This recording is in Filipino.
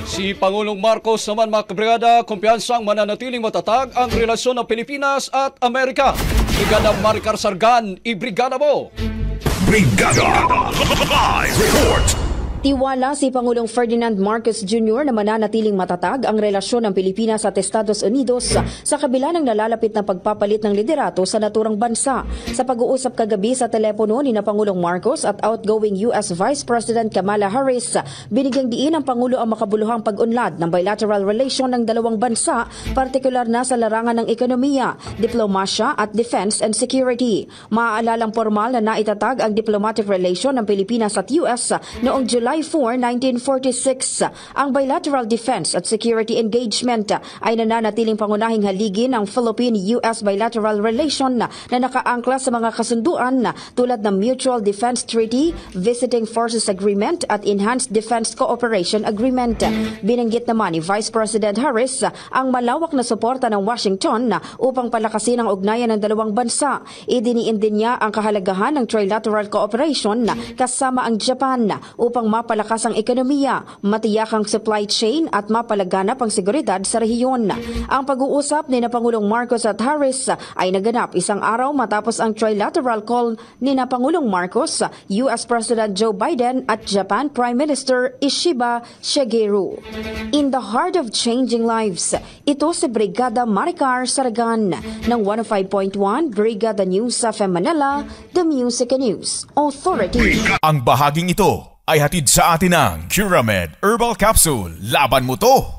Si Pangulong Marcos naman mga kabrigada, kumpiyansang mananatiling matatag ang relasyon ng Pilipinas at Amerika. Brigada Maricar Sargan, ibrigada mo! Brigada Live Report! Tiwala si Pangulong Ferdinand Marcos Jr. na mananatiling matatag ang relasyon ng Pilipinas at Estados Unidos sa kabila ng nalalapit na pagpapalit ng liderato sa naturang bansa. Sa pag-uusap kagabi sa telepono ni Pangulong Marcos at outgoing US Vice President Kamala Harris, binigyang diin ng Pangulo ang makabuluhang pag-unlad ng bilateral relation ng dalawang bansa, partikular na sa larangan ng ekonomiya, diplomasya at defense and security. Maaalalang formal na naitatag ang diplomatic relation ng Pilipinas at US noong July 4, 1946. Ang bilateral defense at security engagement ay nananatiling pangunahing haligi ng Philippine-US bilateral relation na nakaangkla sa mga kasunduan tulad ng Mutual Defense Treaty, Visiting Forces Agreement at Enhanced Defense Cooperation Agreement. Binanggit naman ni Vice President Harris ang malawak na suporta ng Washington upang palakasin ang ugnayan ng dalawang bansa. Idiniin din niya ang kahalagahan ng trilateral cooperation kasama ang Japan upang mapalakas ang ekonomiya, matiyak ang supply chain at mapalaganap ang seguridad sa rehiyon. Ang pag-uusap ni Pangulong Marcos at Harris ay naganap isang araw matapos ang trilateral call ni Pangulong Marcos, US President Joe Biden at Japan Prime Minister Ishiba Shigeru. In the heart of changing lives, ito si Brigada Maricar Sargan ng 105.1 Brigada News sa Manila, The Music and News Authority. Ang bahaging ito ay hatid sa atin ng Curamed Herbal Capsule. Laban mo to!